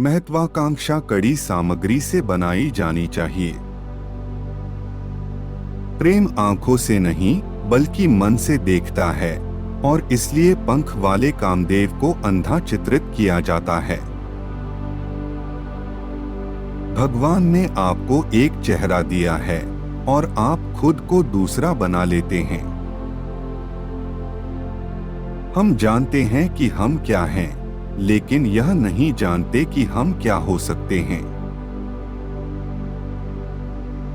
महत्वाकांक्षा कड़ी सामग्री से बनाई जानी चाहिए। प्रेम आंखों से नहीं बल्कि मन से देखता है और इसलिए पंख वाले कामदेव को अंधा चित्रित किया जाता है। भगवान ने आपको एक चेहरा दिया है और आप खुद को दूसरा बना लेते हैं। हम जानते हैं कि हम क्या हैं, लेकिन यह नहीं जानते कि हम क्या हो सकते हैं।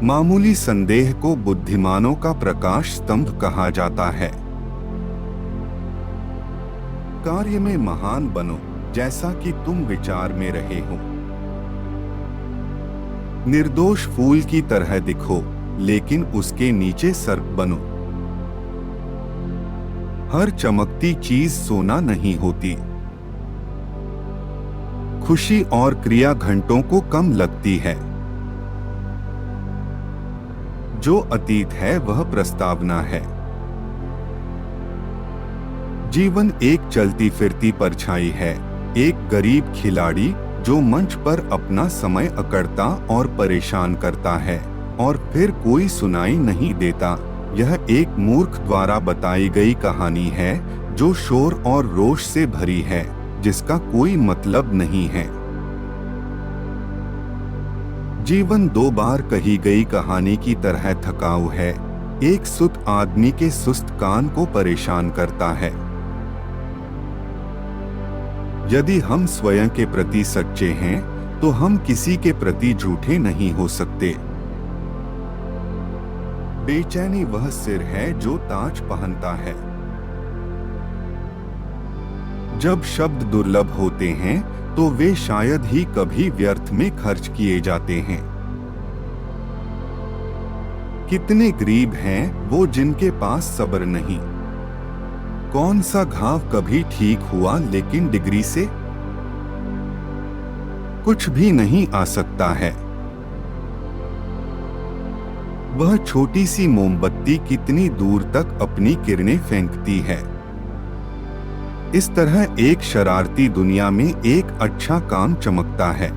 मामूली संदेह को बुद्धिमानों का प्रकाश स्तंभ कहा जाता है। कार्य में महान बनो जैसा कि तुम विचार में रहे हो। निर्दोष फूल की तरह दिखो, लेकिन उसके नीचे सर्प बनो। हर चमकती चीज सोना नहीं होती। खुशी और क्रिया घंटों को कम लगती है। जो अतीत है वह प्रस्तावना है। जीवन एक चलती फिरती परछाई है, एक गरीब खिलाड़ी जो मंच पर अपना समय अकड़ता और परेशान करता है और फिर कोई सुनाई नहीं देता। यह एक मूर्ख द्वारा बताई गई कहानी है जो शोर और रोष से भरी है, जिसका कोई मतलब नहीं है। जीवन दो बार कही गई कहानी की तरह थकाऊ है। एक सुत आदमी के सुस्त कान को परेशान करता है। यदि हम स्वयं के प्रति सच्चे हैं, तो हम किसी के प्रति झूठे नहीं हो सकते। बेचैनी वह सिर है जो ताज पहनता है। जब शब्द दुर्लभ होते हैं, तो वे शायद ही कभी व्यर्थ में खर्च किए जाते हैं। कितने गरीब हैं वो जिनके पास सब्र नहीं। कौन सा घाव कभी ठीक हुआ लेकिन डिग्री से कुछ भी नहीं आ सकता है। वह छोटी सी मोमबत्ती कितनी दूर तक अपनी किरणें फेंकती है। इस तरह एक शरारती दुनिया में एक अच्छा काम चमकता है।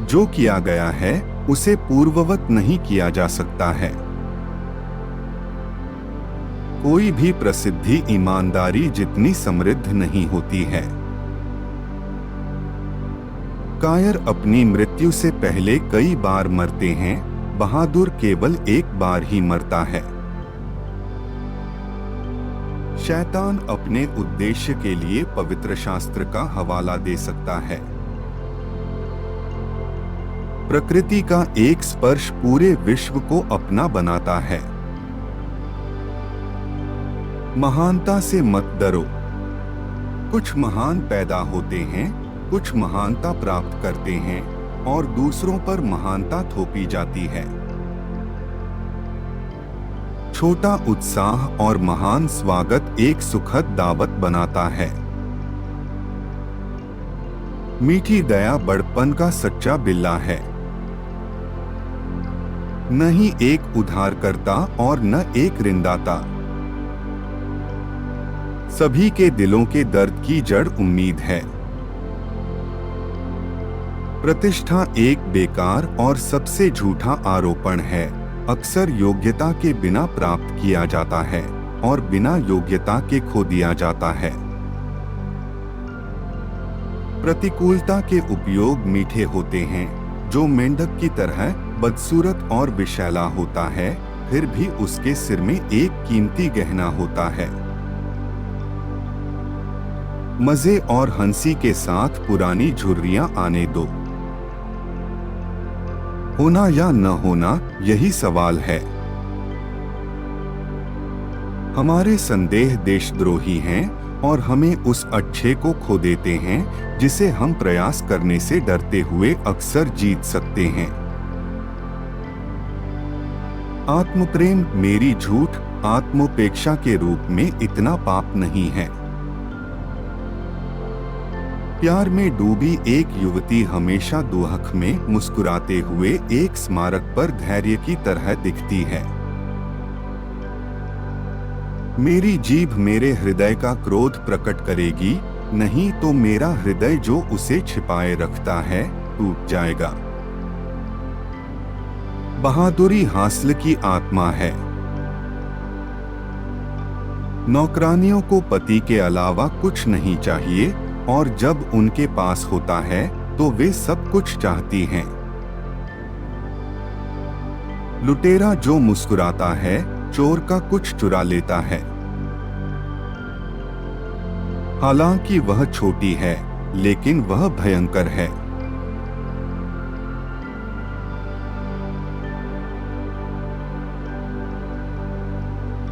जो किया गया है उसे पूर्ववत नहीं किया जा सकता है। कोई भी प्रसिद्धि ईमानदारी जितनी समृद्ध नहीं होती है। कायर अपनी मृत्यु से पहले कई बार मरते हैं, बहादुर केवल एक बार ही मरता है। शैतान अपने उद्देश्य के लिए पवित्र शास्त्र का हवाला दे सकता है। प्रकृति का एक स्पर्श पूरे विश्व को अपना बनाता है। महानता से मत डरो। कुछ महान पैदा होते हैं, कुछ महानता प्राप्त करते हैं और दूसरों पर महानता थोपी जाती है। छोटा उत्साह और महान स्वागत एक सुखद दावत बनाता है। मीठी दया बड़पन का सच्चा बिल्ला है। न ही एक उधारकर्ता और न एक ऋणदाता। सभी के दिलों के दर्द की जड़ उम्मीद है। प्रतिष्ठा एक बेकार और सबसे झूठा आरोपण है। अक्सर योग्यता के बिना प्राप्त किया जाता है और बिना योग्यता के खो दिया जाता है। प्रतिकूलता के उपयोग मीठे होते हैं। जो मेंढक की तरह बदसूरत और विशैला होता है, फिर भी उसके सिर में एक कीमती गहना होता है। मजे और हंसी के साथ पुरानी झुर्रियां आने दो। होना या न होना, यही सवाल है। हमारे संदेह देशद्रोही हैं और हमें उस अच्छे को खो देते हैं जिसे हम प्रयास करने से डरते हुए अक्सर जीत सकते हैं। आत्मप्रेम मेरी झूठ आत्मोपेक्षा के रूप में इतना पाप नहीं है। प्यार में डूबी एक युवती हमेशा दुहक में मुस्कुराते हुए एक स्मारक पर धैर्य की तरह दिखती है। मेरी जीभ मेरे हृदय का क्रोध प्रकट करेगी, नहीं तो मेरा हृदय जो उसे छिपाए रखता है टूट जाएगा। बहादुरी हासिल की आत्मा है। नौकरानियों को पति के अलावा कुछ नहीं चाहिए और जब उनके पास होता है तो वे सब कुछ चाहती हैं। लुटेरा जो मुस्कुराता है चोर का कुछ चुरा लेता है। हालांकि वह छोटी है लेकिन वह भयंकर है।